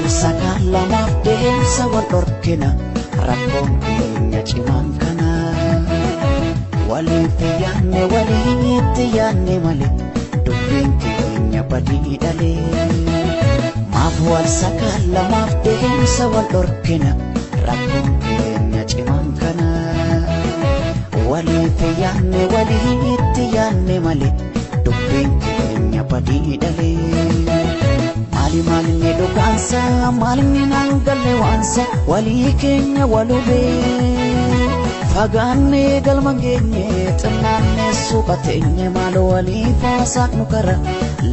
Lamaaf deemsa wal dhorkina rakkoon keenya cimaan kana walitti yaanne malee dubbiin keenya badii dhalee maaf wal sakaan lamaaf deemsa wal dhorkina rakkoon keenya cimaan kana walitti yaanne malee dubbiin keenya badii dhalee Malinni dhugaansa malinni nangalle waansa walii keenya walubee fagaannee galma geenye xinnaannee suuqateenye maal walii faasaaq nu kara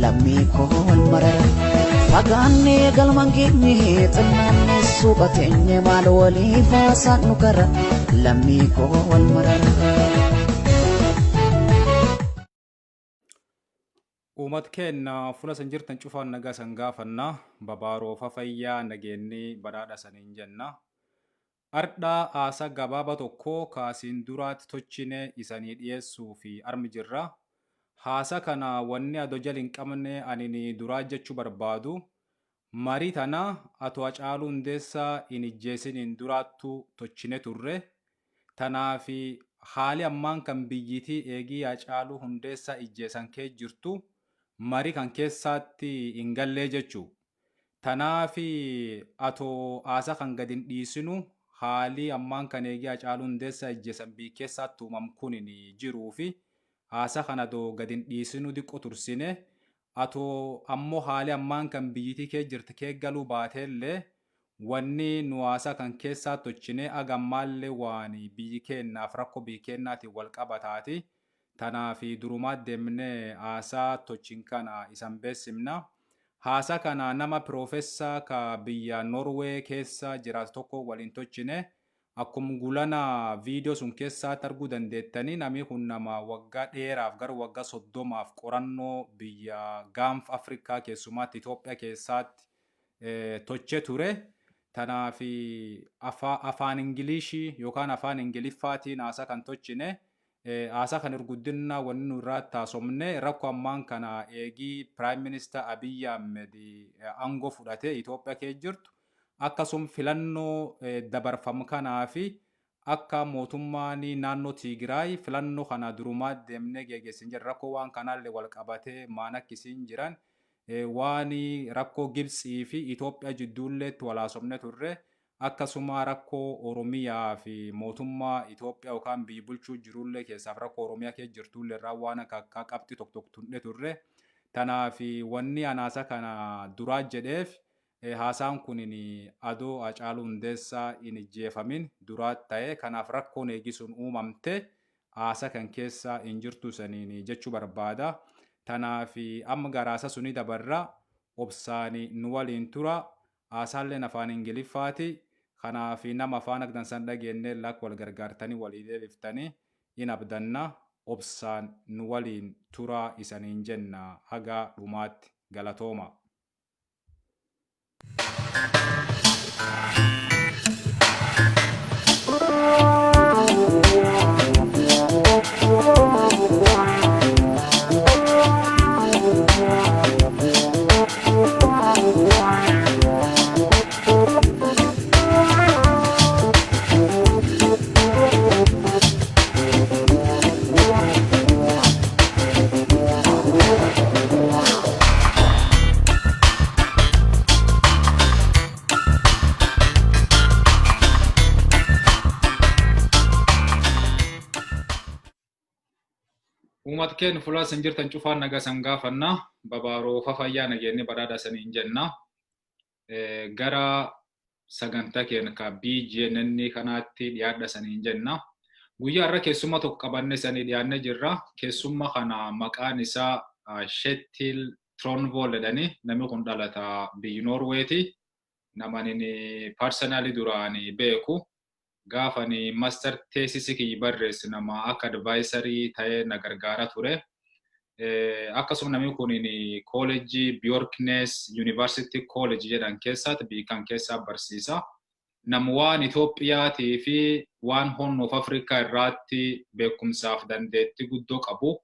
lammii koo wal marara fagaannee galma geenye xinnaannee suuqateenye maal walii faasaaq nu kara lammii koo wal marara. Uumat keenna fuula san jirtan cufaan nagaa san gaafanna babaaroofa fayyaa nageenni badhaadha saniin jenna. Ardhaa haasa gabaaba tokko kaasiin duraatti tochine isanii dhiyeessuu fi armi jirra. Haasa kana wanni adoo jala hin qabne anini duraa jechuu barbaadu. Marii tana atoo Hacaaluu Hundeessaa hin ijjeesiniin duraattu tochine turre. Tanaafi haali ammaan kan biyyitii eegii Hacaaluu Hundeessaa ijjeesan kee jirtu. Marii kan keessaatti hin gallee jechuu. Tanaafi atoo haasa kan gadi hin dhiisinu haalii ammaan kan eegee Hacaaluu Hundeessaa ijjeesan biyyi keessaatti uumam kun hin jiruufi haasa kan atoo gadi hin dhiisinu diqqoo tursine atoo ammoo haalii ammaan kan biyyitii kee jirti kee galuu baateellee wanni nu haasa kan keessaatti tochine agammaallee waan biyyi keennaaf rakkoo biyyi keennaatiin wal qabataati. Tanaafi durumaa deemnee haasaa tochin kana isan beesimna. Haasa kana nama Piroofessaa ka biyya Norwee keessa jiraatu tokko waliin tochine. Akkuma gulana viidiyoo sun keessaatti arguu dandeettanii namni kun nama waggaa dheeraaf gara waggaa 30 qorannoo biyya gaanfa Afrikaa keessumaatti Itoophiyaa keessaatti tochee ture. Tanaafi afaan Ingilishii yookaan afaan Ingiliffaatiin haasa kan tochine. Haasa kan erguddinna wanni nurraa taasomne rakkoo ammaan kana eegii Prime Minister Abiy Ahmed aangoo fudhatee Itoophiyaa keessa jirtu akkasuma filannoo dabarfamu kanaa fi akka mootummaan naannoo Tigraay filannoo kana durumaa deemnee geggeessin jira rakkoo waan kanaallee wal qabatee maan akkisiin jiran waan rakkoo Gibsii fi Itoophiyaa jidduullee walaasomne turre. Akkasuma rakkoo Oromiyaa fi mootummaa Itoophiyaa yookaan biyyi bulchuu jirullee keessaaf rakkoo Oromiyaa keessa jirtullee irraa waan akka qabxii tokko tunne turre. Tanaafi wanni haasa kana duraa jedheef haasaan kun adoo Hacaaluu Hundeessaa hin ijjeefamin duraa ta'e kanaaf rakkoon eegisuun uumamte haasa kan keessa hin jirtu saniin jechuu barbaada. Tanaafi amma garaasa suni dabarra obsaanii nu waliin tura. Haasaalleen afaan Ingiliffaati. Kanaafi nama afaan agdansan dhageennee lakk wal gargaartanii walii deebiftanii hin abdanna obsaan nu waliin turaa isaniin jenna haga dhumaatti galatooma. Uumat keenya fuula san jirtan cufaan nagaa san gaafanna babaaroofa fayyaa nageenni badhaadha saniin jenna. Gara sagantaa keenya ka BGNN kanaatti dhiyaadha saniin jenna. Guyyaa irra keessummaa tokko qabanne sanii dhiyaanne jirra. Keessummaa kana maqaan isaa Shettil Tronvool jedhani. Namni kun dhalata biyya Norweeti. Namni personally duraan beeku. Gaafani master thesis ki barreesse nama akka advisory ta'ee na gargaara ture. Akkasuma namni kun college Björknes University College jedhan keessatti biikan keessaa barsiisa. Nama waan Itoophiyaatii fi waan Horn of Africa irratti beekumsaaf dandeettii guddoo qabu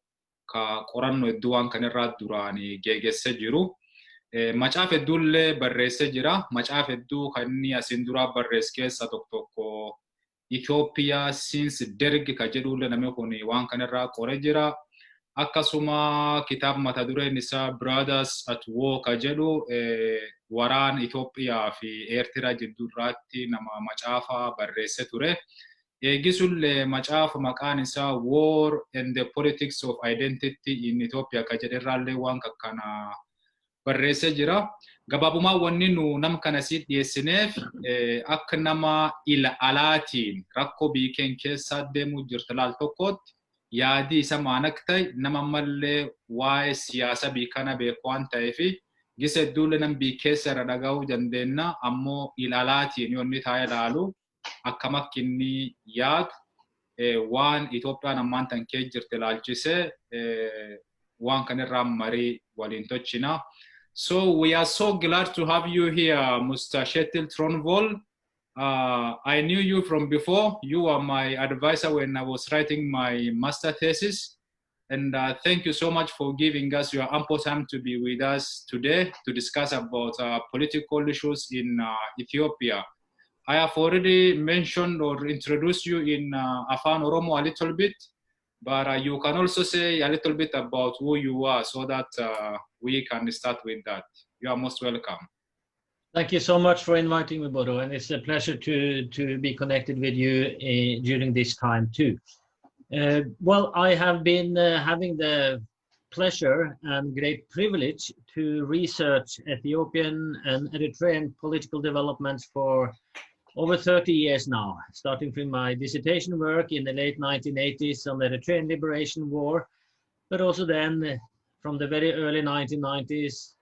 ka qorannoo hedduu waan kan irraa duraan geggeessee jiru. Macaafa hedduullee barreessee jira. Macaafa hedduu kan inni asiin dura barreesse keessa tokko Itoophiyaa since Derg ka jedhullee namni kun waan kanarraa qoree jira. Akkasuma kitaaba mata dureen isaa Brothers at War ka jedhu waraan Itoophiyaa fi Eertiraa jidduurraatti nama macaafa barreesse ture. Eegisullee macaafa maqaan isaa War and the Politics of Identity in Ethiopia ka jedherraallee waan kana barreesse jira. Gabaabumaa wanni nu nam kana siit dhiyeessineef akka nama ila alaatiin rakkoo biikeen keessa deemuu jirtu laal tokkotti yaadii isa maanak ta'e nama mallee waa'ee siyaasa biikana beeku waan ta'eefi gisa hedduullee nam biikeessa irra dhaga'uu dandeenya ammoo ila alaatiin yoonni taa'ee ilaalu akkam akka inni yaadu waan Itoophiyaan ammaan tan kee jirti ilaalchisee waan kanarraa marii waliin tochina. So we are so glad to have you here, Mr. Shetil Tronvoll. I knew you from before. You were my advisor when I was writing my master thesis. And thank you so much for giving us your ample time to be with us today to discuss about political issues in Ethiopia. I have already mentioned or introduced you in Afan Oromo a little bit, but you can also say a little bit about who you are so that we can start with that. You are most welcome. Thank you so much for inviting me, Bodo, and it's a pleasure to be connected with you during this time too. Well, I have been having the pleasure and great privilege to research Ethiopian and Eritrean political developments for over 30 years now, starting from my dissertation work in the late 1980s on the Eritrean Liberation War, but also then from the very early 1990s,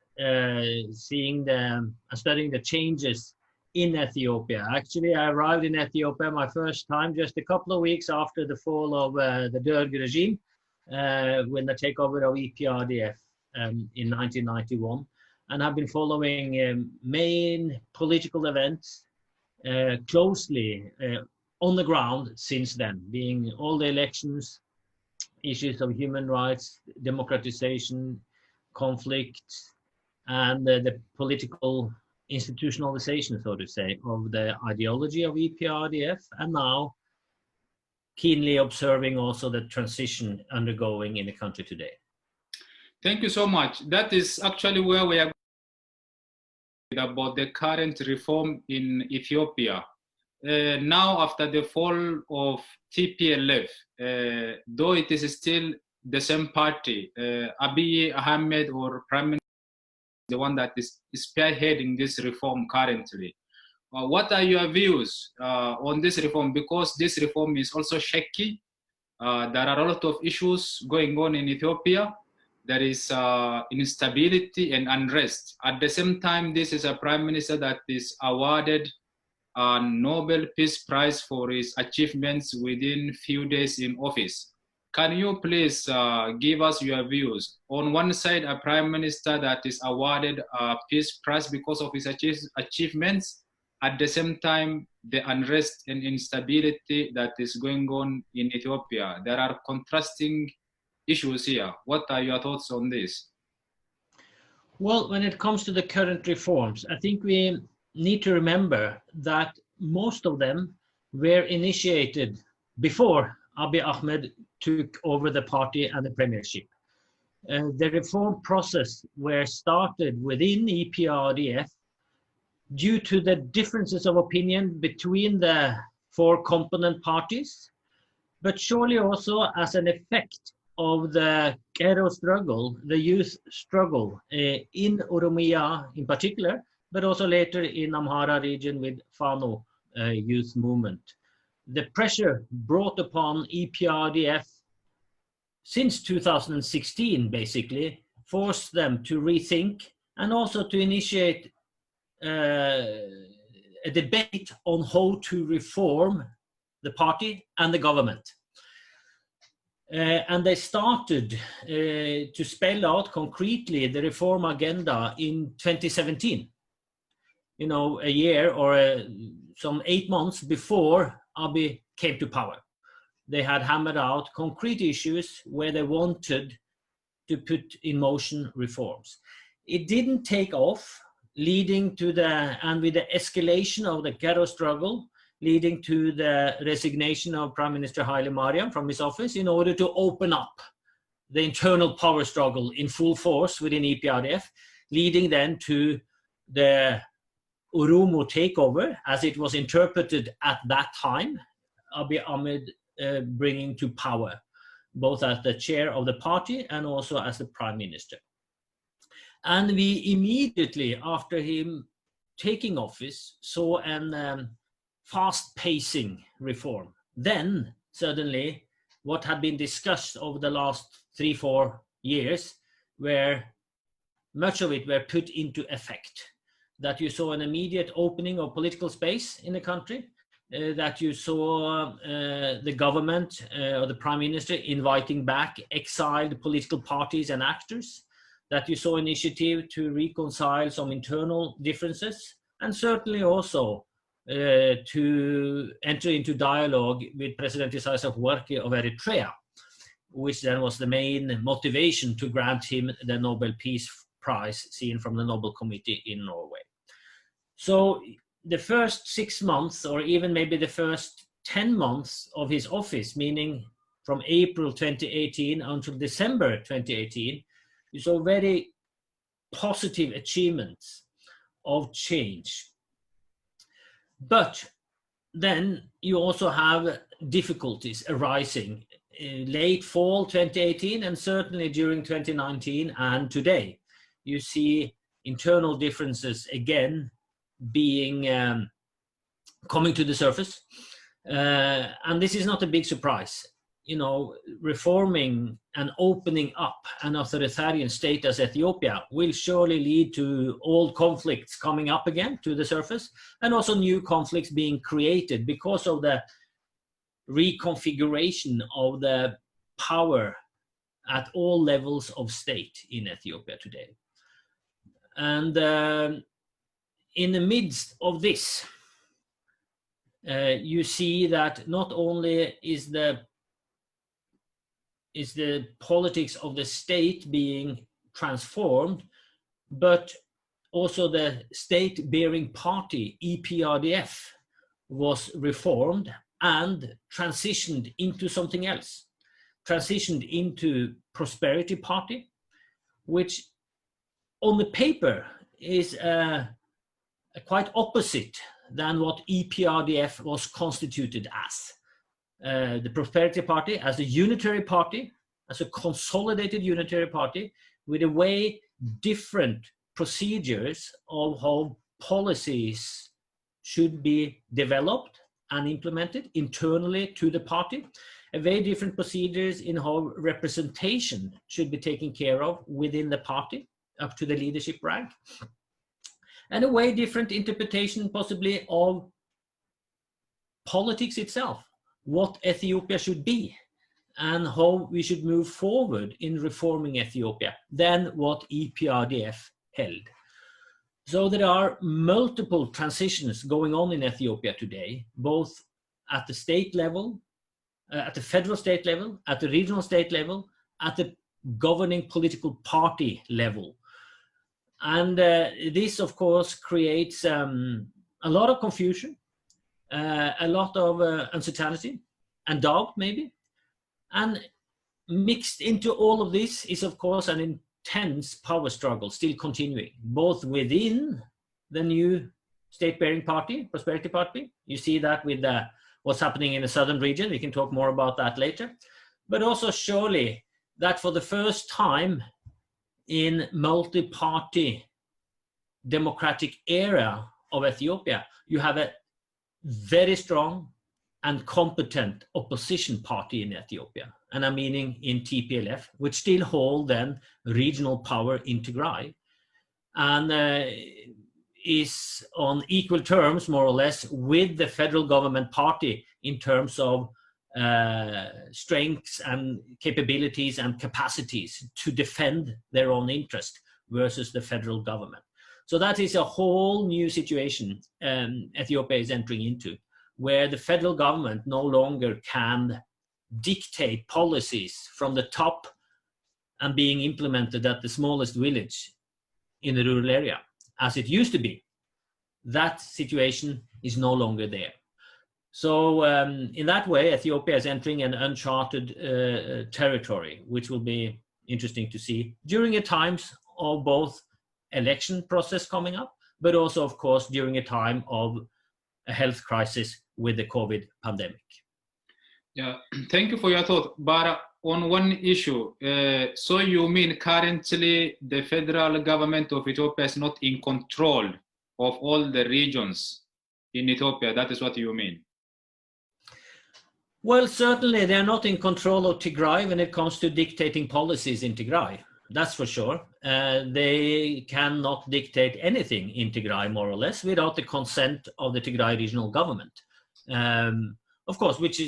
studying the changes in Ethiopia. Actually, I arrived in Ethiopia my first time just a couple of weeks after the fall of the Derg regime, when the takeover of EPRDF in 1991, and have been following main political events closely on the ground since then, being all the elections, issues of human rights, democratization, conflict, and the political institutionalization, so to say, of the ideology of EPRDF, and now keenly observing also the transition undergoing in the country today. Thank you so much. That is actually where we are about the current reform in Ethiopia. Now, after the fall of TPLF, though it is still the same party, Abiy Ahmed or Prime Minister, the one that is spearheading this reform currently. What are your views on this reform? Because this reform is also shaky. There are a lot of issues going on in Ethiopia. There is instability and unrest. At the same time, this is a prime minister that is awarded a Nobel Peace Prize for his achievements within few days in office. Can you please give us your views? On one side, a prime minister that is awarded a peace prize because of his achievements. At the same time, the unrest and instability that is going on in Ethiopia. There are contrasting issues here. What are your thoughts on this? Well, when it comes to the current reforms, I think we need to remember that most of them were initiated before Abiy Ahmed took over the party and the premiership. The reform process were started within EPRDF due to the differences of opinion between the four component parties, but surely also as an effect of the Kero struggle, the youth struggle in Oromia in particular, but also later in Amhara region with Fano youth movement. The pressure brought upon EPRDF since 2016 basically forced them to rethink and also to initiate a debate on how to reform the party and the government. And they started to spell out concretely the reform agenda in 2017. You know, a year or some 8 months before Abiy came to power. They had hammered out concrete issues where they wanted to put in motion reforms. it didn't take off, leading to and with the escalation of the ghetto struggle, leading to the resignation of Prime Minister Haile Mariam from his office in order to open up the internal power struggle in full force within EPRDF, leading then to the oromoo takeover, as it was interpreted at that time, Abiy Ahmed bringing to power, both as the chair of the party and also as the prime minister. And we immediately, after him taking office, saw an fast-pacing reform. Then, suddenly, what had been discussed over the last 3-4 years, where much of it were put into effect. That you saw an immediate opening of political space in the country, that you saw the government or the prime minister inviting back exiled political parties and actors, that you saw initiative to reconcile some internal differences, and certainly also to enter into dialogue with President Isaias Afwerki of Eritrea, which then was the main motivation to grant him the Nobel Peace Prize seen from the Nobel Committee in Norway. So the first 6 months, or even maybe the first 10 months of his office, meaning from April 2018 until December 2018, you saw very positive achievements of change. But then you also have difficulties arising in late fall 2018 and certainly during 2019 and today. You see internal differences again being coming to the surface, and this is not a big surprise. You know, reforming and opening up an authoritarian state as Ethiopia will surely lead to old conflicts coming up again to the surface, and also new conflicts being created because of the reconfiguration of the power at all levels of state in Ethiopia today. And in the midst of this, you see that not only is the politics of the state being transformed, but also the state-bearing party, EPRDF, was reformed and transitioned into something else, transitioned into Prosperity Party, which on the paper is quite opposite than what EPRDF was constituted as. The Prosperity Party as a unitary party, as a consolidated unitary party, with a way different procedures of how policies should be developed and implemented internally to the party, a very different procedures in how representation should be taken care of within the party up to the leadership rank, and a way different interpretation possibly of politics itself, what Ethiopia should be and how we should move forward in reforming Ethiopia than what EPRDF held. So there are multiple transitions going on in Ethiopia today, both at the state level, at the federal state level, at the regional state level, at the governing political party level. And this, of course, creates a lot of confusion, a lot of uncertainty and doubt, maybe. And mixed into all of this is, of course, an intense power struggle still continuing, both within the new state-bearing party, Prosperity Party. You see that with what's happening in the southern region. We can talk more about that later. But also surely that for the first time in multi-party democratic era of Ethiopia, you have a very strong and competent opposition party in Ethiopia, and I'm meaning in TPLF, which still hold then regional power in Tigray, and is on equal terms, more or less, with the federal government party in terms of strengths and capabilities and capacities to defend their own interest versus the federal government. So that is a whole new situation Ethiopia is entering into, where the federal government no longer can dictate policies from the top and being implemented at the smallest village in the rural area, as it used to be. That situation is no longer there. So in that way, Ethiopia is entering an uncharted territory, which will be interesting to see during a times of both election process coming up, but also, of course, during a time of a health crisis with the COVID pandemic. Yeah, thank you for your thought. But on one issue, so you mean currently the federal government of Ethiopia is not in control of all the regions in Ethiopia? That is what you mean? Well, certainly they're not in control of Tigray when it comes to dictating policies in Tigray. That's for sure. They cannot dictate anything in Tigray, more or less, without the consent of the Tigray regional government. Of course, which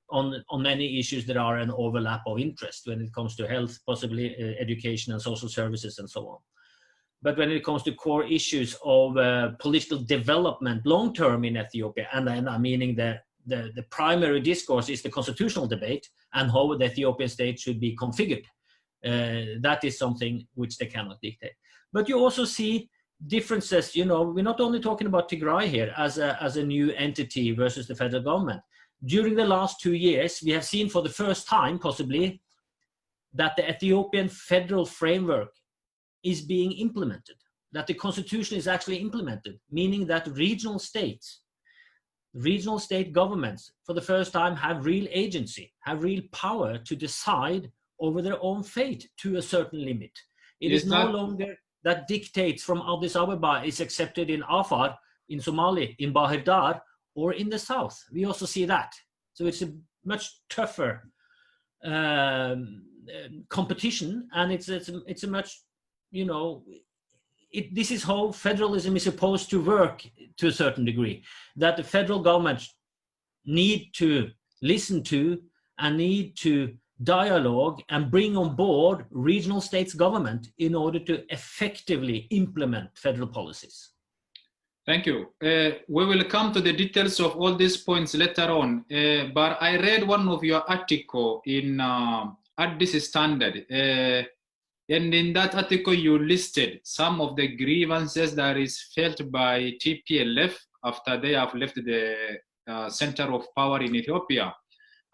on many issues there are an overlap of interest when it comes to health, possibly education and social services and so on. But when it comes to core issues of political development long-term in Ethiopia, and I'm meaning the primary discourse is the constitutional debate and how the Ethiopian state should be configured. That is something which they cannot dictate. But you also see differences. You know, we're not only talking about Tigray here as a new entity versus the federal government. During the last 2 years, we have seen for the first time, possibly, that the Ethiopian federal framework is being implemented, that the constitution is actually implemented, meaning that regional state governments, for the first time, have real agency, have real power to decide over their own fate to a certain limit. It is no longer that dictates from Addis Ababa is accepted in Afar, in Somali, in Bahir Dar, or in the south. We also see that. So it's a much tougher competition, and it's a much, you know, this is how federalism is supposed to work to a certain degree, that the federal government need to listen to and need to dialogue and bring on board regional states government in order to effectively implement federal policies. Thank you. We will come to the details of all these points later on, but I read one of your article in Addis Standard, and in that article you listed some of the grievances that is felt by TPLF after they have left the center of power in Ethiopia.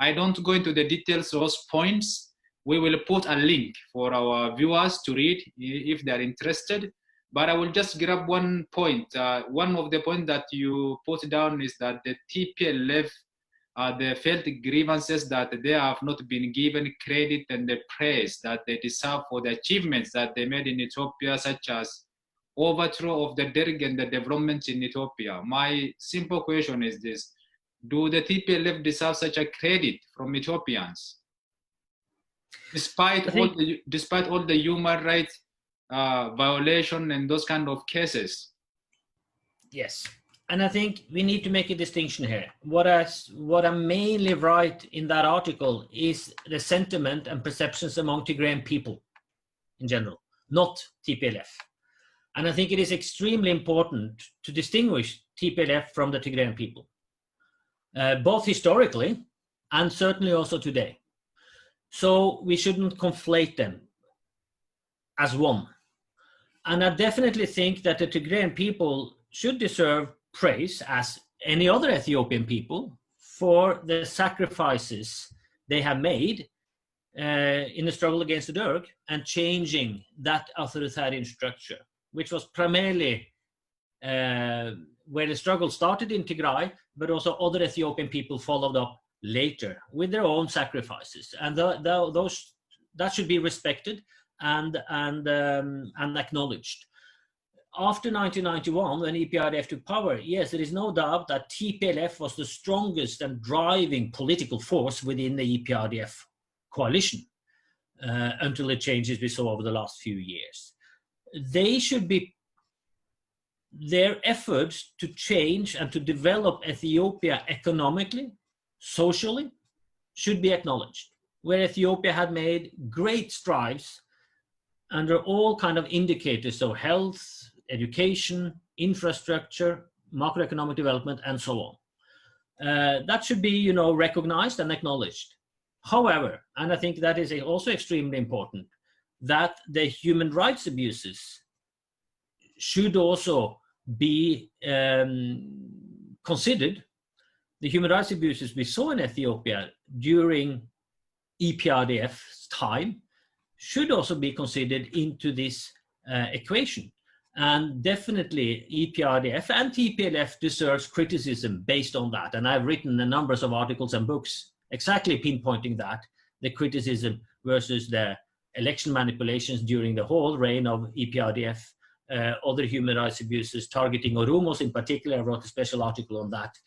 I don't go into the details of those points. We will put a link for our viewers to read if they are interested. But I will just grab one point. One of the points that you put down is that the TPLF, they felt grievances that they have not been given credit and the praise that they deserve for the achievements that they made in Ethiopia, such as overthrow of the Derg and the development in Ethiopia. My simple question is this: do the TPLF deserve such a credit from Ethiopians, despite all the human rights violation and those kind of cases? Yes, and I think we need to make a distinction here. What I mainly write in that article is the sentiment and perceptions among Tigrayan people in general, not TPLF. And I think it is extremely important to distinguish TPLF from the Tigrayan people, both historically and certainly also today. So we shouldn't conflate them as one. And I definitely think that the Tigrayan people should deserve praise, as any other Ethiopian people, for the sacrifices they have made in the struggle against the Derg and changing that authoritarian structure, which was primarily where the struggle started in Tigray, but also other Ethiopian people followed up later with their own sacrifices. And that should be respected and acknowledged. After 1991, when EPRDF took power, yes, there is no doubt that TPLF was the strongest and driving political force within the EPRDF coalition until the changes we saw over the last few years. Their efforts to change and to develop Ethiopia economically, socially, should be acknowledged, where Ethiopia had made great strides under all kind of indicators, so health, education, infrastructure, macroeconomic development, and so on. That should be, recognized and acknowledged. However, and I think that is also extremely important, that the human rights abuses should also be considered. The human rights abuses we saw in Ethiopia during EPRDF's time should also be considered into this equation. And definitely EPRDF and TPLF deserves criticism based on that. And I've written a number of articles and books exactly pinpointing that, the criticism versus the election manipulations during the whole reign of EPRDF, other human rights abuses targeting Oromos in particular. I wrote a special article on that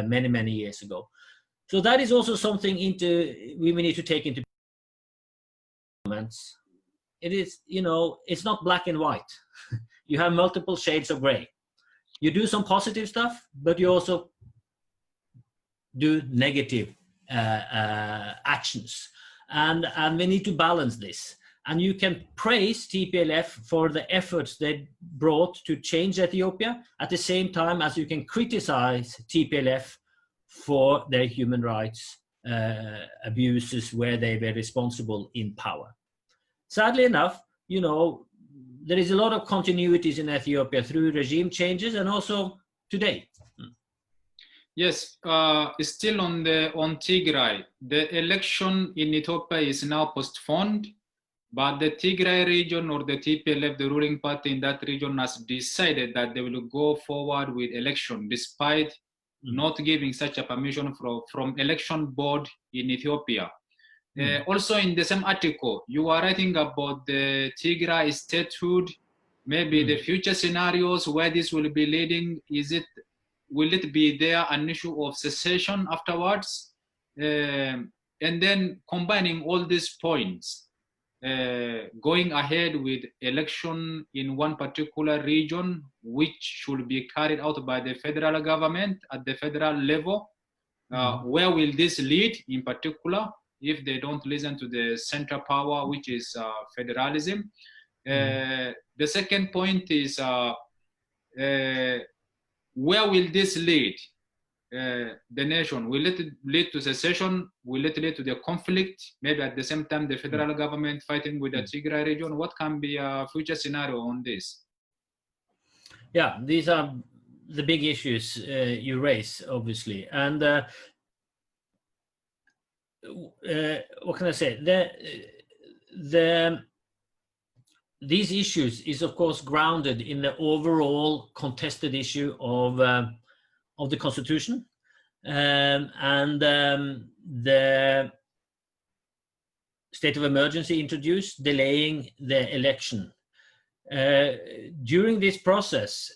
many, many years ago. So that is also something we need to take into comments. It is, it's not black and white. You have multiple shades of gray. You do some positive stuff, but you also do negative actions. And we need to balance this. And you can praise TPLF for the efforts they brought to change Ethiopia at the same time as you can criticize TPLF for their human rights abuses where they were responsible in power. Sadly enough, there is a lot of continuities in Ethiopia through regime changes and also today. Yes, still on Tigray, the election in Ethiopia is now postponed, but the Tigray region or the TPLF, the ruling party in that region, has decided that they will go forward with election despite not giving such a permission from election board in Ethiopia. Also in the same article, you are writing about the Tigray statehood, maybe the future scenarios where this will be leading. Will it be there an issue of secession afterwards? And then combining all these points, going ahead with election in one particular region, which should be carried out by the federal government at the federal level. Where will this lead in particular if they don't listen to the central power, which is federalism? The second point is where will this lead the nation? Will it lead to secession? Will it lead to the conflict? Maybe at the same time the federal government fighting with the Tigray region? What can be a future scenario on this? Yeah, these are the big issues you raise, obviously. And what can I say? These issues is of course grounded in the overall contested issue of the constitution and the state of emergency introduced, delaying the election. During this process,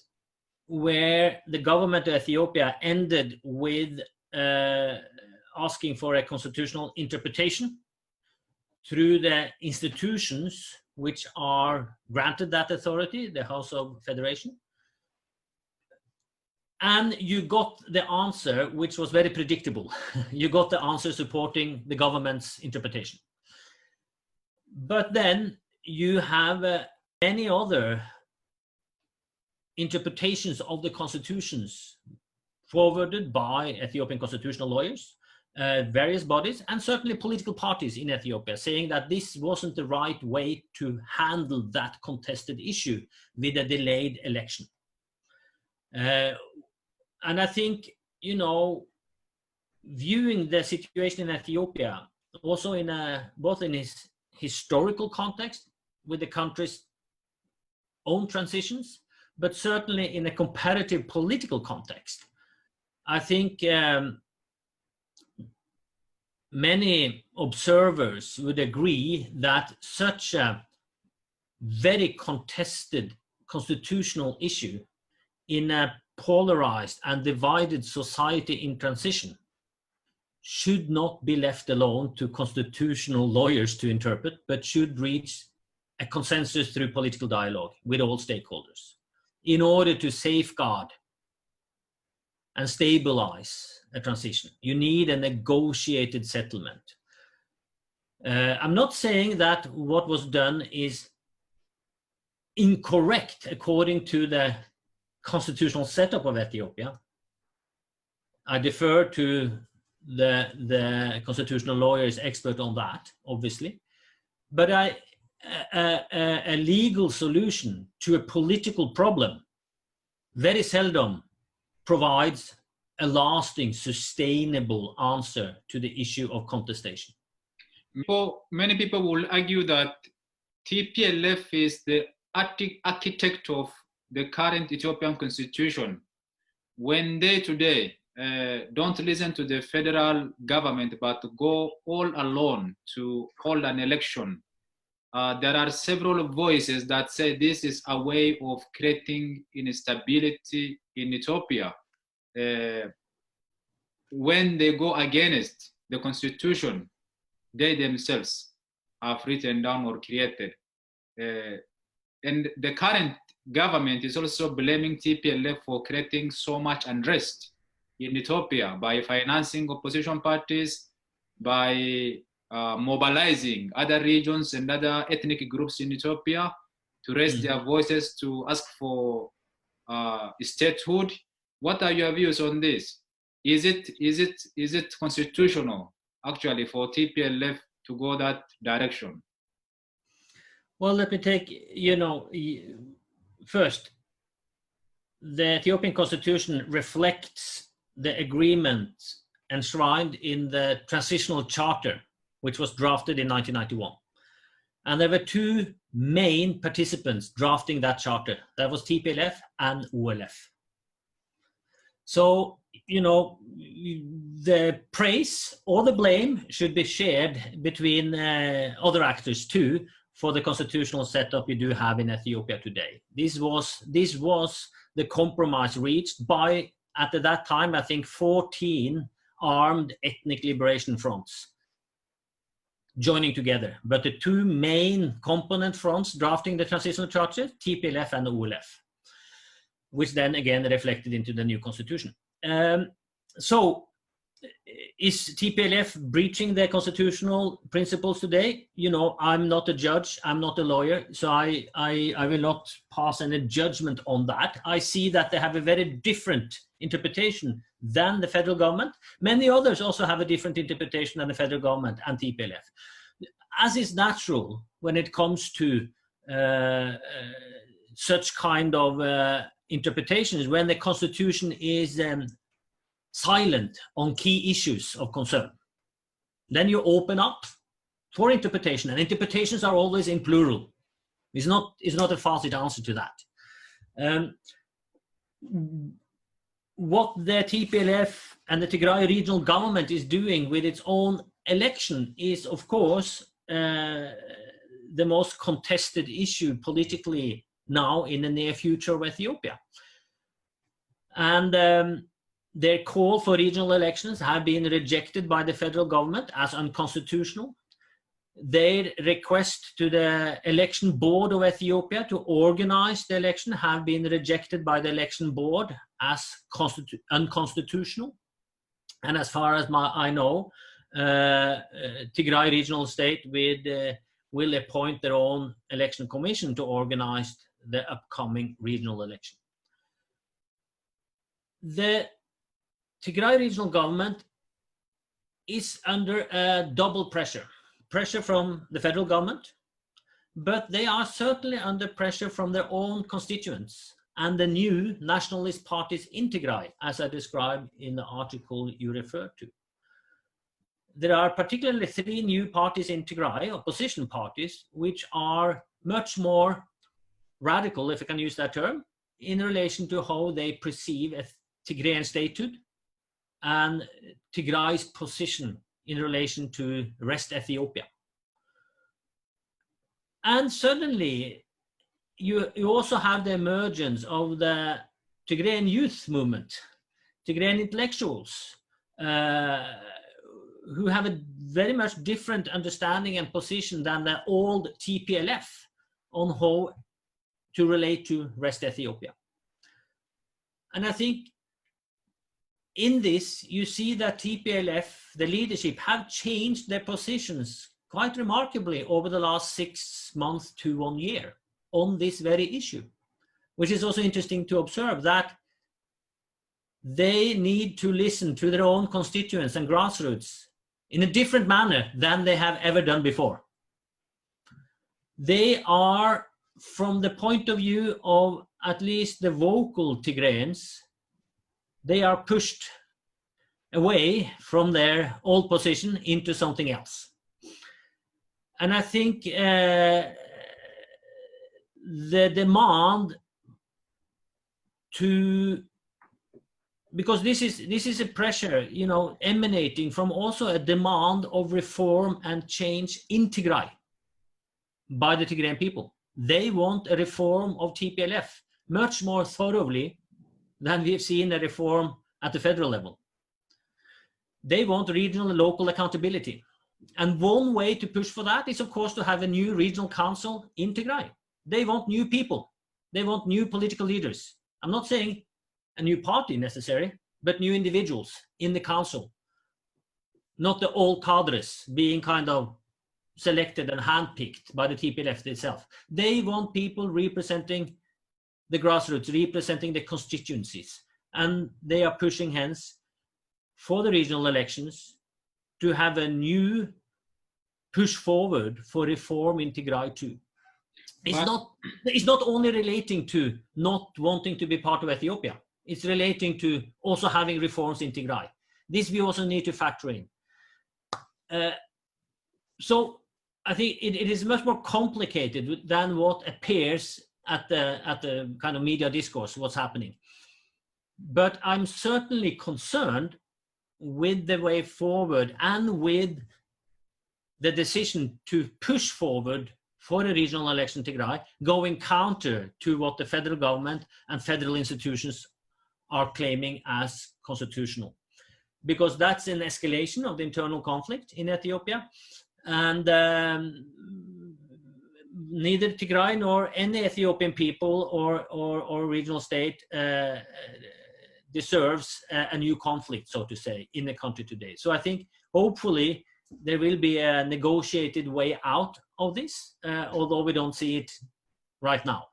where the government of Ethiopia ended with asking for a constitutional interpretation through the institutions which are granted that authority, the House of Federation. And you got the answer, which was very predictable. You got the answer supporting the government's interpretation. But then you have many other interpretations of the constitutions forwarded by Ethiopian constitutional lawyers, various bodies, and certainly political parties in Ethiopia, saying that this wasn't the right way to handle that contested issue with a delayed election. And I think, viewing the situation in Ethiopia, also both in his historical context with the country's own transitions, but certainly in a comparative political context, I think many observers would agree that such a very contested constitutional issue in a polarized and divided society in transition should not be left alone to constitutional lawyers to interpret, but should reach a consensus through political dialogue with all stakeholders in order to safeguard and stabilize a transition. You need a negotiated settlement. I'm not saying that what was done is incorrect according to the constitutional setup of Ethiopia. I defer to the constitutional lawyers expert on that, obviously. But a legal solution to a political problem very seldom provides a lasting, sustainable answer to the issue of contestation. Many people will argue that TPLF is the architect of the current Ethiopian constitution. When they today don't listen to the federal government but go all alone to hold an election, there are several voices that say this is a way of creating instability in Ethiopia. When they go against the constitution they themselves have written down or created. And the current government is also blaming TPLF for creating so much unrest in Ethiopia by financing opposition parties, by mobilizing other regions and other ethnic groups in Ethiopia to raise their voices to ask for statehood. What are your views on this? Is it constitutional actually for TPLF to go that direction? Well, let me take, first, the Ethiopian constitution reflects the agreement enshrined in the transitional charter, which was drafted in 1991. And there were two main participants drafting that charter. That was TPLF and OLF. So, the praise or the blame should be shared between other actors too for the constitutional setup we do have in Ethiopia today. This was the compromise reached by, at that time, I think 14 armed ethnic liberation fronts joining together. But the two main component fronts drafting the transitional charter, TPLF and OLF, which then again reflected into the new constitution. So is TPLF breaching their constitutional principles today? I'm not a judge, I'm not a lawyer, so I will not pass any judgment on that. I see that they have a very different interpretation than the federal government. Many others also have a different interpretation than the federal government and TPLF. As is natural when it comes to such kind of interpretations, when the constitution is silent on key issues of concern, then you open up for interpretation, and interpretations are always in plural. It's not a fast answer to that. What the TPLF and the Tigray regional government is doing with its own election is, of course, the most contested issue politically now in the near future of Ethiopia. And their call for regional elections have been rejected by the federal government as unconstitutional. Their request to the election board of Ethiopia to organize the election have been rejected by the election board as unconstitutional. And as far as I know, Tigray regional state will appoint their own election commission to organize the upcoming regional election. The Tigray regional government is under a double pressure from the federal government, but they are certainly under pressure from their own constituents and the new nationalist parties in Tigray, as I described in the article you referred to. There are particularly 3 new parties in Tigray, opposition parties, which are much more radical, if I can use that term, in relation to how they perceive a Tigrayan statehood and Tigray's position in relation to West Ethiopia. And suddenly, you also have the emergence of the Tigrayan youth movement, Tigrayan intellectuals, who have a very much different understanding and position than the old TPLF on how to relate to West Ethiopia. And I think in this, you see that TPLF, the leadership, have changed their positions quite remarkably over the last 6 months to 1 year on this very issue, which is also interesting to observe that they need to listen to their own constituents and grassroots in a different manner than they have ever done before. they are, from the point of view of at least the vocal Tigrayans, they are pushed away from their old position into something else. And I think the demand to, because this is a pressure, you know, emanating from also a demand of reform and change in Tigray by the Tigrayan people. They want a reform of TPLF much more thoroughly than we've seen a reform at the federal level. They want regional and local accountability. And one way to push for that is, of course, to have a new regional council in Tigray. They want new people. They want new political leaders. I'm not saying a new party necessary, but new individuals in the council. Not the old cadres being kind of selected and handpicked by the TPLF itself. They want people representing the grassroots, representing the constituencies. And they are pushing hence for the regional elections to have a new push forward for reform in Tigray too. It's not only relating to not wanting to be part of Ethiopia. It's relating to also having reforms in Tigray. This we also need to factor in. So I think it is much more complicated than what appears at the kind of media discourse, what's happening. But I'm certainly concerned with the way forward and with the decision to push forward for a regional election in Tigray, going counter to what the federal government and federal institutions are claiming as constitutional. Because that's an escalation of the internal conflict in Ethiopia. And neither Tigray nor any Ethiopian people or regional state deserves a new conflict, so to say, in the country today. So I think hopefully there will be a negotiated way out of this, although we don't see it right now.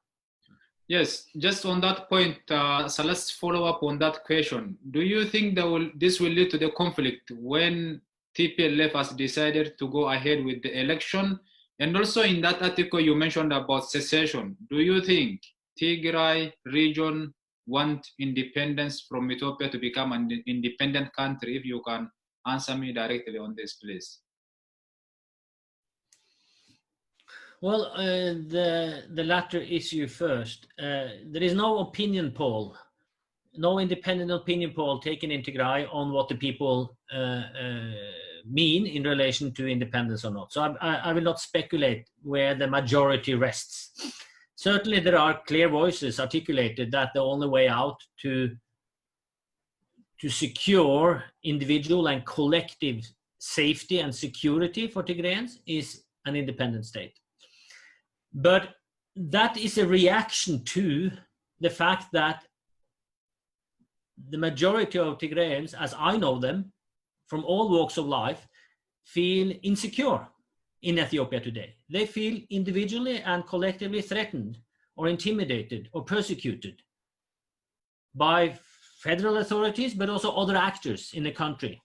Yes, just on that point, so let's follow up on that question. Do you think that this will lead to the conflict when TPLF has decided to go ahead with the election? And also in that article you mentioned about secession. Do you think Tigray region want independence from Ethiopia to become an independent country? If you can answer me directly on this, please. Well, the latter issue first. There is no opinion poll, no independent opinion poll taken in Tigray on what the people mean in relation to independence or not. So I will not speculate where the majority rests. Certainly there are clear voices articulated that the only way out to secure individual and collective safety and security for Tigrayans is an independent state. But that is a reaction to the fact that the majority of Tigrayans, as I know them, from all walks of life, feel insecure in Ethiopia today. They feel individually and collectively threatened or intimidated or persecuted by federal authorities, but also other actors in the country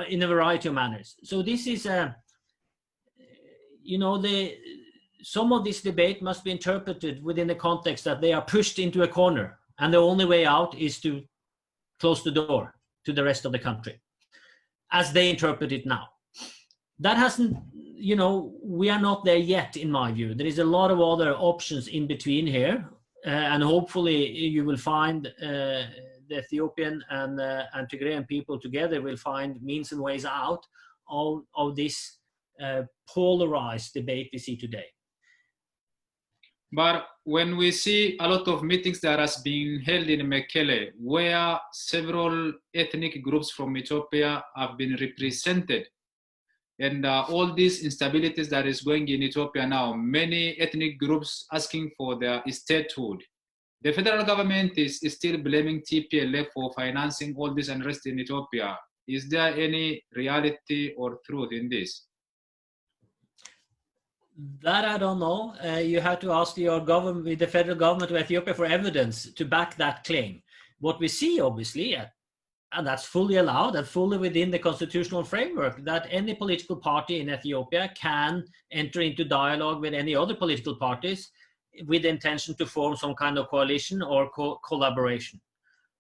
in a variety of manners. So this is some of this debate must be interpreted within the context that they are pushed into a corner and the only way out is to close the door to the rest of the country, as they interpret it now. That hasn't, we are not there yet, in my view. There is a lot of other options in between here, and hopefully you will find the Ethiopian and Tigrayan people together will find means and ways out of this polarized debate we see today. But when we see a lot of meetings that has been held in Mekele, where several ethnic groups from Ethiopia have been represented, and all these instabilities that is going in Ethiopia now, many ethnic groups asking for their statehood. The federal government is still blaming TPLF for financing all this unrest in Ethiopia. Is there any reality or truth in this? That I don't know. You have to ask your government, the federal government of Ethiopia, for evidence to back that claim. What we see, obviously, and that's fully allowed and fully within the constitutional framework, that any political party in Ethiopia can enter into dialogue with any other political parties with the intention to form some kind of coalition or collaboration.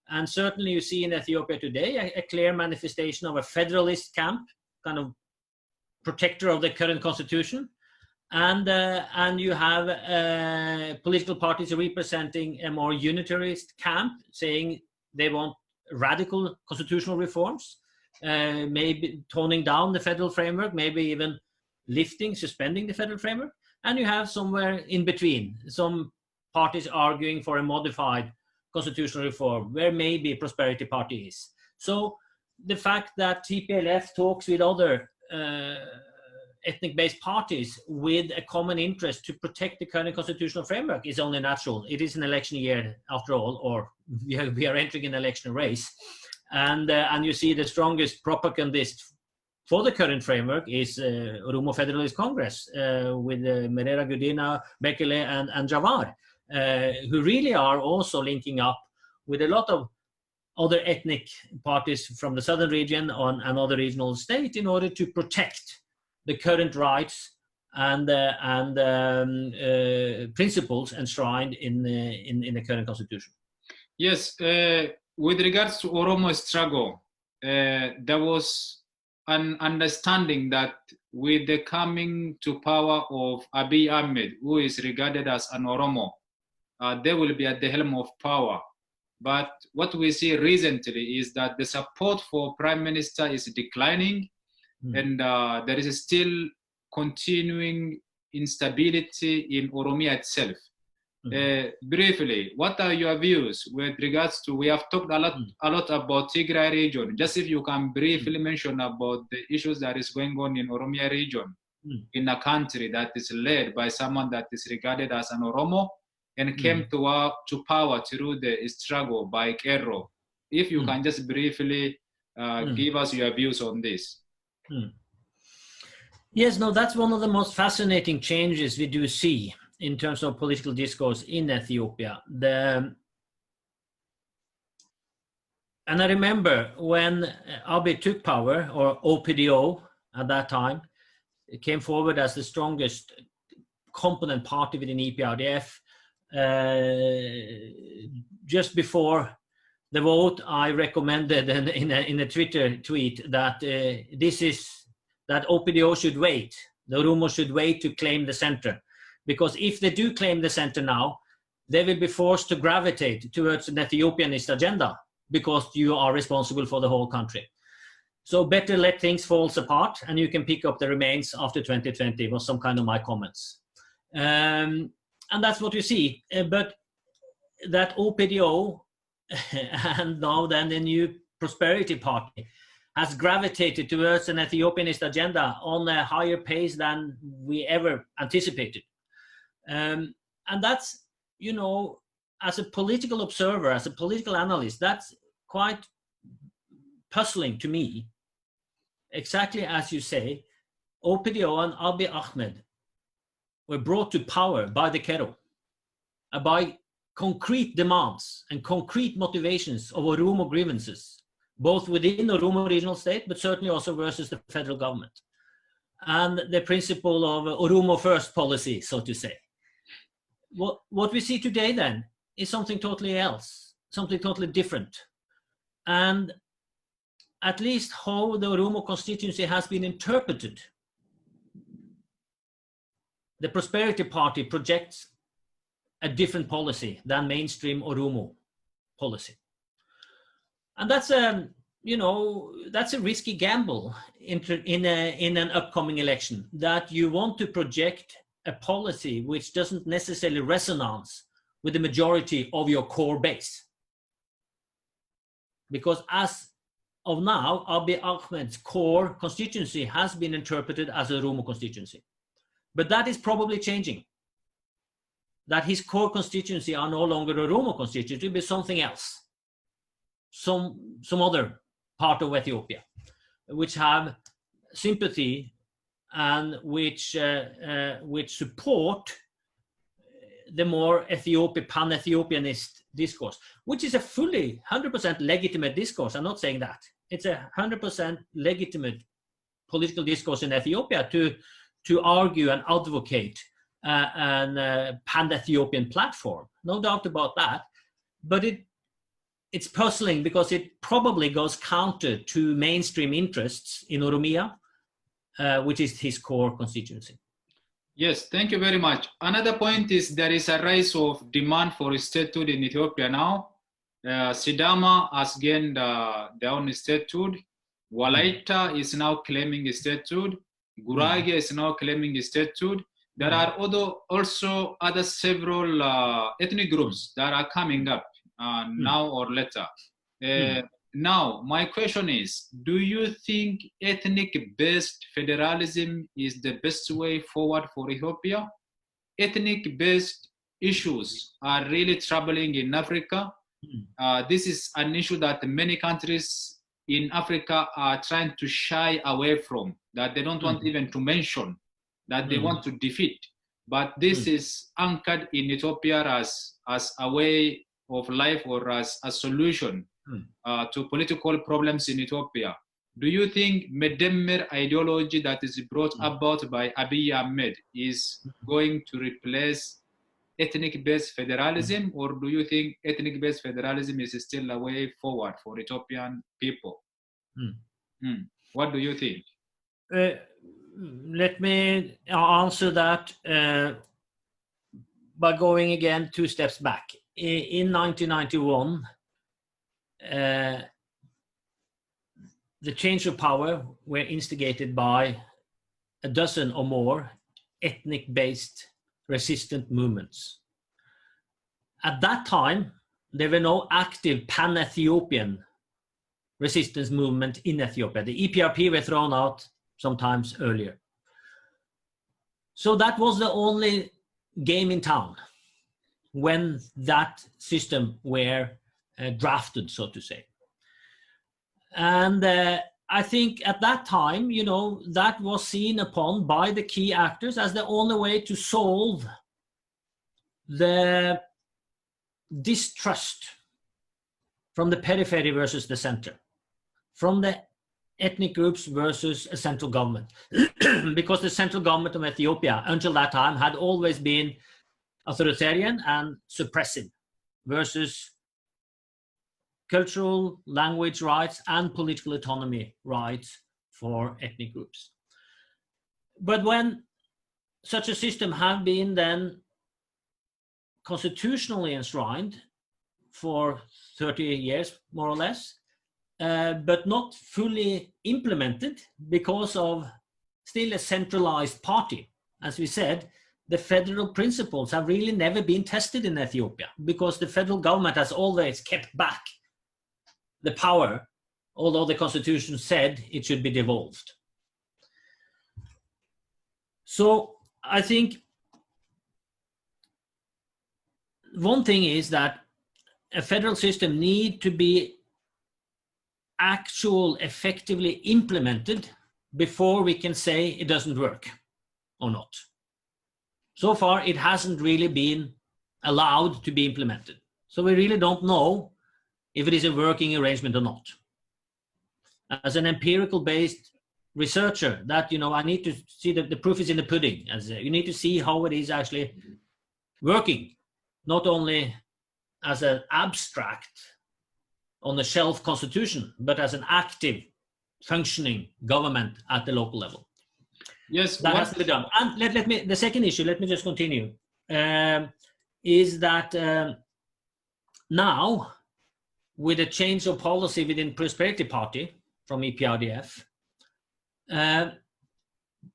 And certainly you see in Ethiopia today a clear manifestation of a federalist camp, kind of protector of the current constitution. And you have political parties representing a more unitarist camp, saying they want radical constitutional reforms, maybe toning down the federal framework, maybe even suspending the federal framework. And you have somewhere in between, some parties arguing for a modified constitutional reform, where maybe Prosperity Party is. So the fact that TPLF talks with other ethnic-based parties with a common interest to protect the current constitutional framework is only natural. It is an election year after all, or we are entering an election race. And you see the strongest propagandist for the current framework is Oromoo Federalist Congress with Merera Gudina, Bekele and Jawar, who really are also linking up with a lot of other ethnic parties from the southern region and other regional states in order to protect the current rights and principles enshrined in the current constitution. Yes, with regards to Oromo struggle, there was an understanding that with the coming to power of Abiy Ahmed, who is regarded as an Oromo, they will be at the helm of power. But what we see recently is that the support for Prime Minister is declining, and there is still continuing instability in Oromia itself. Briefly, what are your views with regards to, we have talked a lot about Tigray region. Just if you can briefly mention about the issues that is going on in Oromia region, in a country that is led by someone that is regarded as an Oromo and came to power through the struggle by Kero. If you can just briefly give us your views on this. Yes, no, that's one of the most fascinating changes we do see in terms of political discourse in Ethiopia. And I remember when Abiy took power, or OPDO at that time, it came forward as the strongest component party within EPRDF. Just before the vote, I recommended in a Twitter tweet that that OPDO should wait. The Oromo should wait to claim the center, because if they do claim the center now, they will be forced to gravitate towards an Ethiopianist agenda, because you are responsible for the whole country. So better let things fall apart, and you can pick up the remains after 2020 was some kind of my comments. And that's what you see. But that OPDO and now then the new Prosperity Party has gravitated towards an Ethiopianist agenda on a higher pace than we ever anticipated. And that's, you know, as a political observer, as a political analyst, that's quite puzzling to me. Exactly as you say, OPDO and Abiy Ahmed were brought to power by the Kero, by concrete demands and concrete motivations of Oromo grievances, both within Oromo regional state, but certainly also versus the federal government. And the principle of Oromo first policy, so to say. What we see today then is something totally else, something totally different. And at least how the Oromo constituency has been interpreted, the Prosperity Party projects a different policy than mainstream Oromo policy. And that's a, you know, that's a risky gamble in an upcoming election, that you want to project a policy which doesn't necessarily resonance with the majority of your core base. Because as of now, Abiy Ahmed's core constituency has been interpreted as a Oromo constituency. But that is probably changing. That his core constituency are no longer a Oromo constituency, but something else. Some other part of Ethiopia, which have sympathy and which support the more pan-Ethiopianist discourse, which is a fully 100% legitimate discourse. I'm not saying that. It's a 100% legitimate political discourse in Ethiopia to argue and advocate an pan-Ethiopian platform. No doubt about that. But it's puzzling because it probably goes counter to mainstream interests in Oromia, which is his core constituency. Yes, thank you very much. Another point is there is a rise of demand for statehood in Ethiopia now. Sidama has gained their own statehood. Walaita is now claiming statehood. Gurage is now claiming statehood. There are also other several ethnic groups that are coming up now or later. Now, my question is, do you think ethnic-based federalism is the best way forward for Ethiopia? Ethnic-based issues are really troubling in Africa. This is an issue that many countries in Africa are trying to shy away from, that they don't want even to mention, that they want to defeat. But this is anchored in Ethiopia as a way of life or as a solution to political problems in Ethiopia. Do you think Medemmer ideology that is brought about by Abiy Ahmed is going to replace ethnic-based federalism, or do you think ethnic-based federalism is still a way forward for Ethiopian people? What do you think? Let me answer that by going again 2 steps back. In 1991, the change of power were instigated by a dozen or more ethnic-based resistant movements. At that time, there were no active pan-Ethiopian resistance movement in Ethiopia. The EPRP were thrown out sometimes earlier. So that was the only game in town when that system were drafted, so to say. And I think at that time, you know, that was seen upon by the key actors as the only way to solve the distrust from the periphery versus the center, from the ethnic groups versus a central government. Because the central government of Ethiopia until that time had always been authoritarian and suppressive versus cultural, language rights and political autonomy rights for ethnic groups. But when such a system had been then constitutionally enshrined for 30 years, more or less, but not fully implemented because of still a centralized party. As we said, the federal principles have really never been tested in Ethiopia because the federal government has always kept back the power, although the constitution said it should be devolved. So I think one thing is that a federal system needs to be effectively implemented before we can say it doesn't work or not. So far, it hasn't really been allowed to be implemented. So we really don't know if it is a working arrangement or not. As an empirical based researcher, that, you know, I need to see that the proof is in the pudding. As you need to see how it is actually working, not only as an abstract on the shelf constitution, but as an active functioning government at the local level. Yes, that has to be done. And let me, the second issue, let me just continue, is that now, with a change of policy within Prosperity Party from EPRDF,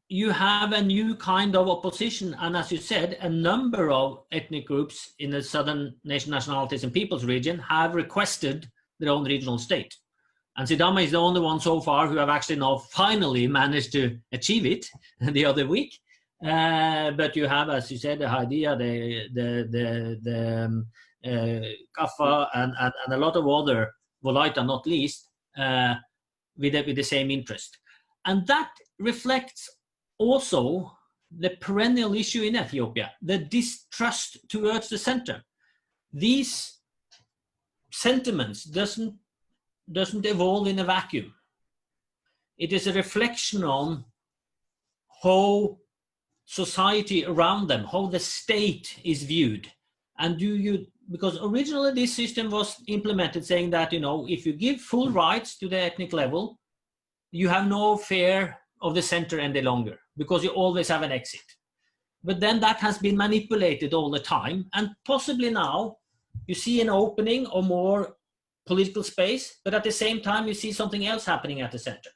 you have a new kind of opposition. And as you said, a number of ethnic groups in the Southern Nationalities and Peoples region have requested their own regional state. And Sidama is the only one so far who have actually now finally managed to achieve it the other week. But you have, as you said, the Haidia, the Kaffa, and a lot of other, Wolaita not least, with the same interest. And that reflects also the perennial issue in Ethiopia, the distrust towards the center. These sentiments doesn't evolve in a vacuum. It is a reflection on how society around them, how the state is viewed. And because originally this system was implemented saying that, if you give full rights to the ethnic level, you have no fear of the center any longer, because you always have an exit. But then that has been manipulated all the time, and possibly now you see an opening or more political space, but at the same time you see something else happening at the center,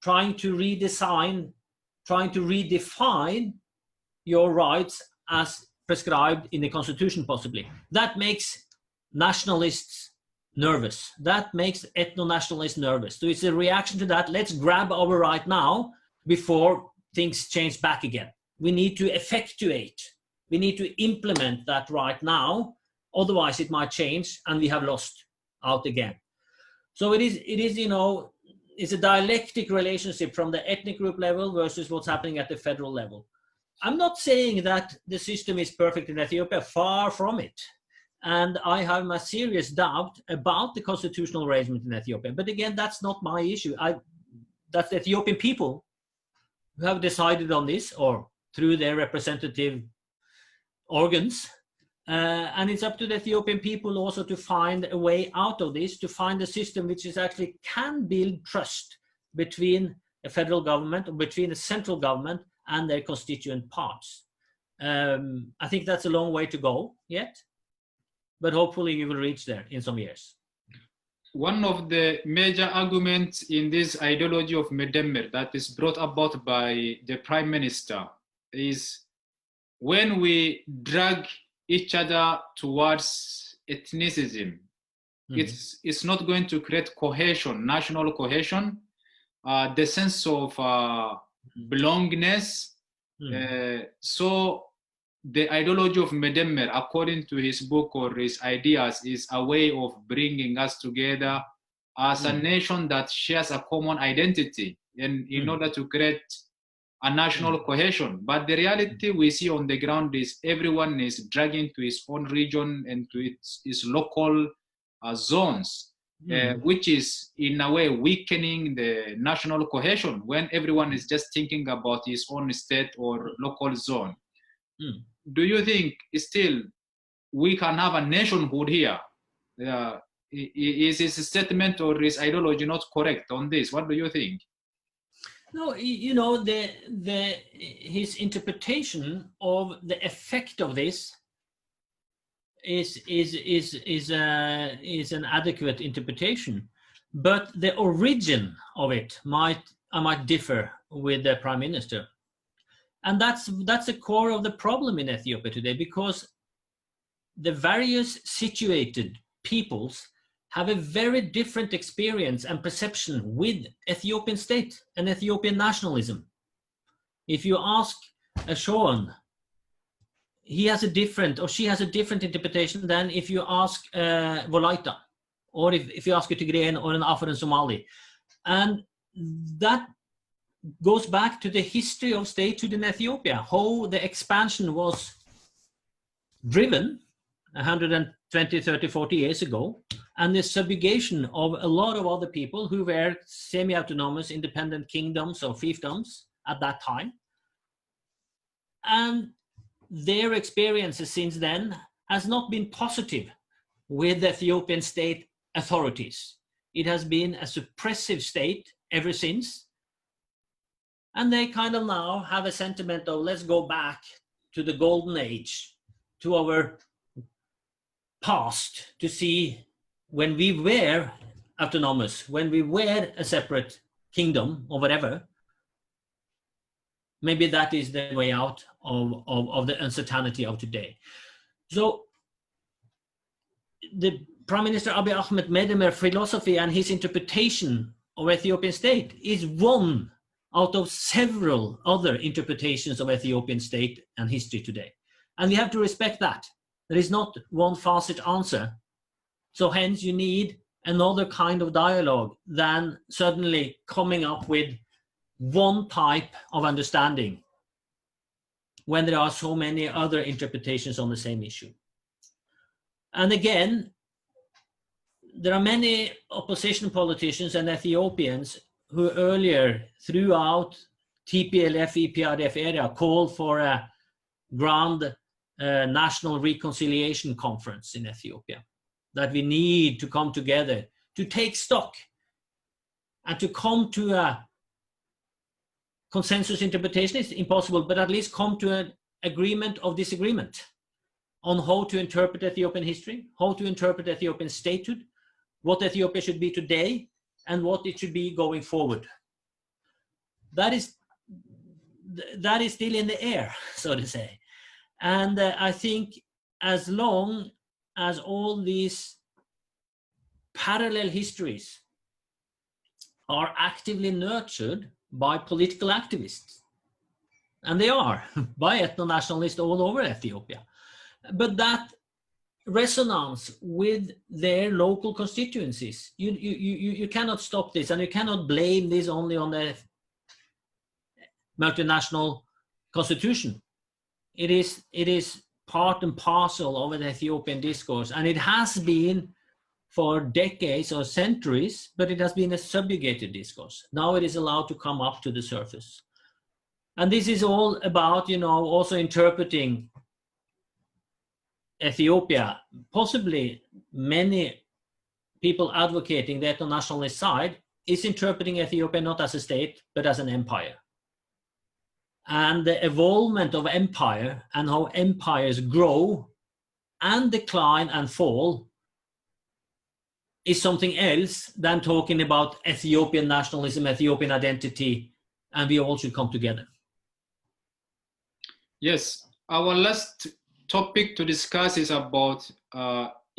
trying to redefine your rights as prescribed in the constitution possibly. That makes nationalists nervous. That makes ethno-nationalists nervous. So it's a reaction to that. Let's grab our right now before things change back again. We need to effectuate. We need to implement that right now. Otherwise it might change and we have lost out again. So it is, it's a dialectic relationship from the ethnic group level versus what's happening at the federal level. I'm not saying that the system is perfect in Ethiopia, far from it. And I have my serious doubt about the constitutional arrangement in Ethiopia. But again, that's not my issue. That's the Ethiopian people who have decided on this, or through their representative organs. And it's up to the Ethiopian people also to find a way out of this, to find a system which is actually can build trust between a federal government or between the central government and their constituent parts. I think that's a long way to go yet, but hopefully we will reach there in some years. One of the major arguments in this ideology of Medemmer that is brought about by the Prime Minister is when we drag each other towards ethnicism, it's not going to create cohesion, national cohesion, the sense of belongingness. So the ideology of Medemmer, according to his book or his ideas, is a way of bringing us together as a nation that shares a common identity, and in order to create a national cohesion. But the reality we see on the ground is everyone is dragging to his own region and to its local zones, which is in a way weakening the national cohesion when everyone is just thinking about his own state or local zone. Do you think still we can have a nationhood here? Is his statement or his ideology not correct on this? What do you think? No, his interpretation of the effect of this is an adequate interpretation, but the origin of it might differ with the Prime Minister. And that's the core of the problem in Ethiopia today, because the various situated peoples have a very different experience and perception with Ethiopian state and Ethiopian nationalism. If you ask a Shoan, he has a different, or she has a different interpretation than if you ask Volaita, or if you ask a Tigrayan or an Afar and Somali. And that goes back to the history of statehood in Ethiopia, how the expansion was driven 120, 30, 40 years ago, and the subjugation of a lot of other people who were semi-autonomous independent kingdoms or fiefdoms at that time. And their experiences since then has not been positive with the Ethiopian state authorities. It has been a suppressive state ever since. And they kind of now have a sentiment of, let's go back to the golden age, to our past, to see when we were autonomous, when we were a separate kingdom or whatever. Maybe that is the way out of the uncertainty of today. So the Prime Minister Abiy Ahmed Medemmer philosophy and his interpretation of Ethiopian state is one out of several other interpretations of Ethiopian state and history today. And we have to respect that. There is not one facet answer. So hence you need another kind of dialogue than suddenly coming up with one type of understanding. when there are so many other interpretations on the same issue. And again, there are many opposition politicians and Ethiopians who earlier, throughout TPLF, EPRDF area, called for a grand national reconciliation conference in Ethiopia, that we need to come together to take stock and to come to a consensus interpretation. Is impossible, but at least come to an agreement of disagreement on how to interpret Ethiopian history, how to interpret Ethiopian statehood, what Ethiopia should be today, and what it should be going forward. That is still in the air, so to say. And I think as long as all these parallel histories are actively nurtured by political activists, and they are, by ethno-nationalists all over Ethiopia, but that resonance with their local constituencies, you cannot stop this, and you cannot blame this only on the multinational constitution. It is part and parcel of the Ethiopian discourse, and it has been for decades or centuries, but it has been a subjugated discourse. Now it is allowed to come up to the surface. And this is all about, also interpreting Ethiopia. Possibly many people advocating the ethno-nationalist side is interpreting Ethiopia not as a state, but as an empire. And the evolvement of empire and how empires grow and decline and fall is something else than talking about Ethiopian nationalism, Ethiopian identity, and we all should come together. Yes, our last topic to discuss is about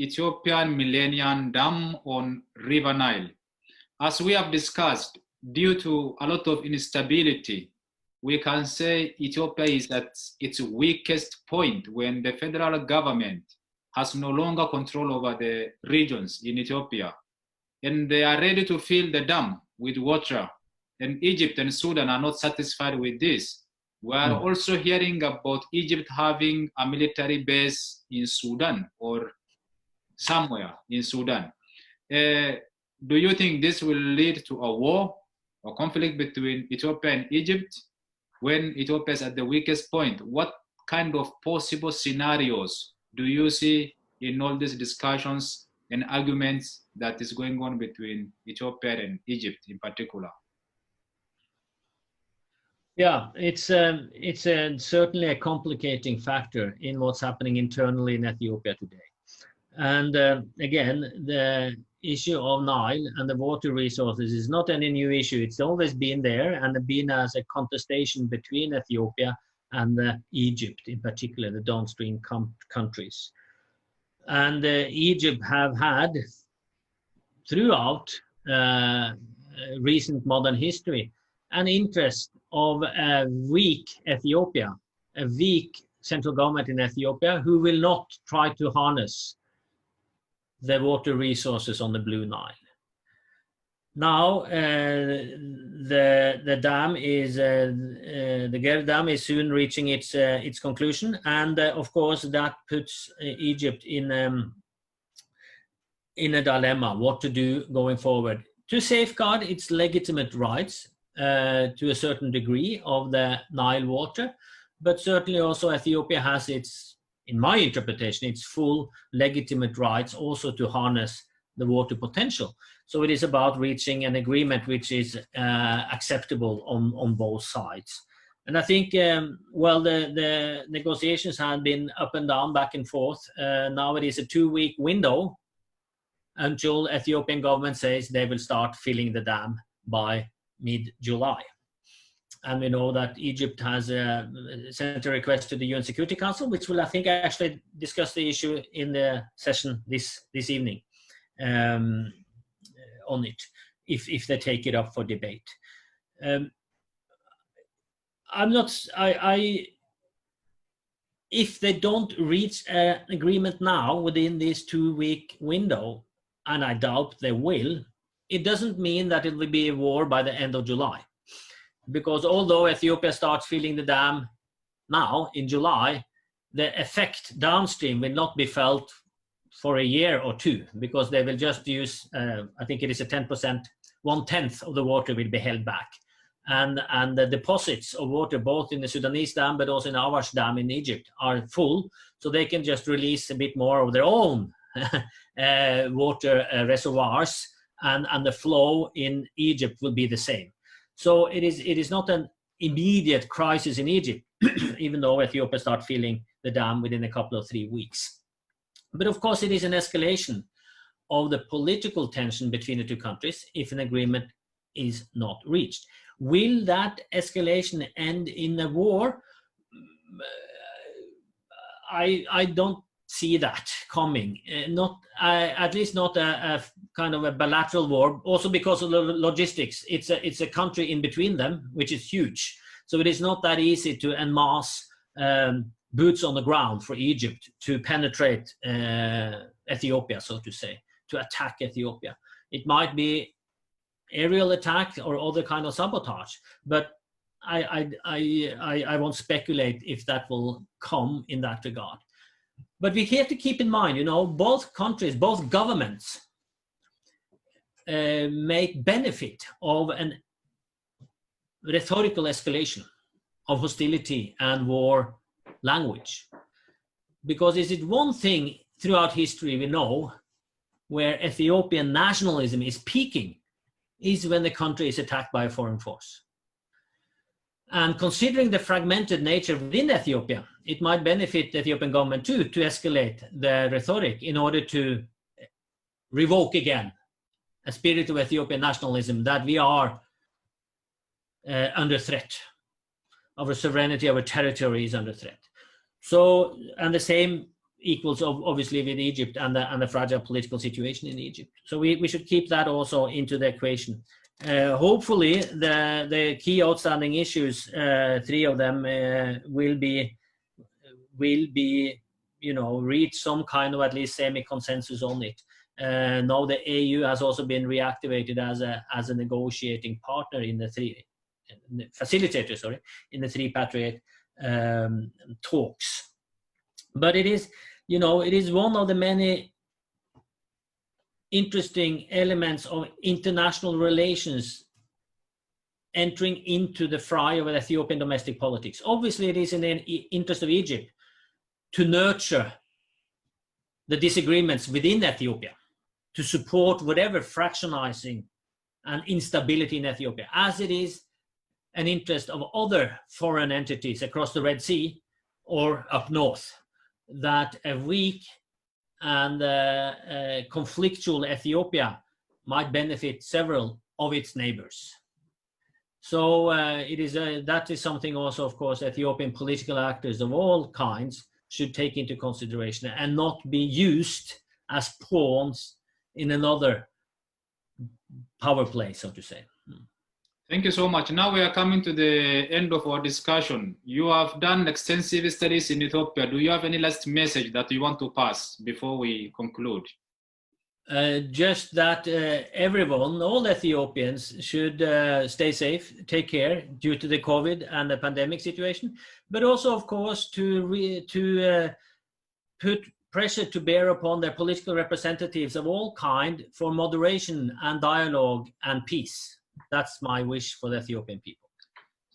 Ethiopian Millennium Dam on River Nile. As we have discussed, due to a lot of instability, we can say Ethiopia is at its weakest point when the federal government has no longer control over the regions in Ethiopia. And they are ready to fill the dam with water. And Egypt and Sudan are not satisfied with this. We are also hearing about Egypt having a military base in Sudan or somewhere in Sudan. Do you think this will lead to a war or conflict between Ethiopia and Egypt when Ethiopia is at the weakest point? What kind of possible scenarios do you see in all these discussions and arguments that is going on between Ethiopia and Egypt in particular? Yeah, it's certainly a complicating factor in what's happening internally in Ethiopia today. And again, the issue of Nile and the water resources is not any new issue. It's always been there and been as a contestation between Ethiopia and Egypt, in particular, the downstream countries. And Egypt have had, throughout recent modern history, an interest of a weak Ethiopia, a weak central government in Ethiopia who will not try to harness the water resources on the Blue Nile. Now, the dam is the Ger Dam is soon reaching its conclusion, and of course that puts Egypt in a dilemma: what to do going forward to safeguard its legitimate rights to a certain degree of the Nile water, but certainly also Ethiopia has its, in my interpretation, its full legitimate rights also to harness the water potential. So it is about reaching an agreement which is acceptable on both sides. And I think, well, the negotiations have been up and down, back and forth. Now it is a 2-week window until Ethiopian government says they will start filling the dam by mid-July. And we know that Egypt has sent a request to the UN Security Council, which will, I think, actually discuss the issue in the session this evening on it, if they take it up for debate. If they don't reach an agreement now within this 2-week window, and I doubt they will, it doesn't mean that it will be a war by the end of July. Because although Ethiopia starts filling the dam now in July, the effect downstream will not be felt for a year or two, because they will just use, I think it is a 10%, 1/10 of the water will be held back. And the deposits of water, both in the Sudanese dam, but also in Awash Dam in Egypt, are full. So they can just release a bit more of their own water reservoirs, and the flow in Egypt will be the same. So it is not an immediate crisis in Egypt, even though Ethiopia start filling the dam within a couple of 3 weeks. But of course, it is an escalation of the political tension between the two countries if an agreement is not reached. Will that escalation end in a war? I don't see that coming. At least not a kind of a bilateral war. Also because of the logistics, it's a country in between them, which is huge. So it is not that easy to en masse boots on the ground for Egypt to penetrate Ethiopia, so to say, to attack Ethiopia. It might be aerial attack or other kind of sabotage, but I won't speculate if that will come in that regard. But we have to keep in mind, both countries, both governments make benefit of an rhetorical escalation of hostility and war language. Because is it one thing throughout history we know where Ethiopian nationalism is peaking is when the country is attacked by a foreign force. And considering the fragmented nature within Ethiopia, it might benefit the Ethiopian government too to escalate the rhetoric in order to revoke again a spirit of Ethiopian nationalism that we are under threat. Our sovereignty, our territory is under threat. So, and the same equals obviously with Egypt and the fragile political situation in Egypt. So we should keep that also into the equation. Hopefully the key outstanding issues, 3 of them will be reach some kind of at least semi-consensus on it. Now the AU has also been reactivated as a negotiating partner in the facilitator, in the 3 Patriot talks. But it is one of the many interesting elements of international relations entering into the fray of Ethiopian domestic politics. Obviously, it is in the interest of Egypt to nurture the disagreements within Ethiopia, to support whatever fractionizing and instability in Ethiopia, as it is an interest of other foreign entities across the Red Sea or up north, that a weak and conflictual Ethiopia might benefit several of its neighbors. So that is something also, of course, Ethiopian political actors of all kinds should take into consideration and not be used as pawns in another power play, so to say. Thank you so much. Now we are coming to the end of our discussion. You have done extensive studies in Ethiopia. Do you have any last message that you want to pass before we conclude? Just that everyone, all Ethiopians, should stay safe, take care due to the COVID and the pandemic situation, but also, of course, to put pressure to bear upon their political representatives of all kind for moderation and dialogue and peace. That's my wish for the Ethiopian people.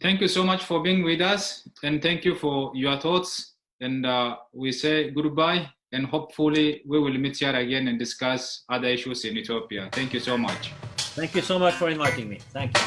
Thank you so much for being with us, and thank you for your thoughts. And we say goodbye, and hopefully we will meet here again and discuss other issues in Ethiopia. Thank you so much. Thank you so much for inviting me. Thank you.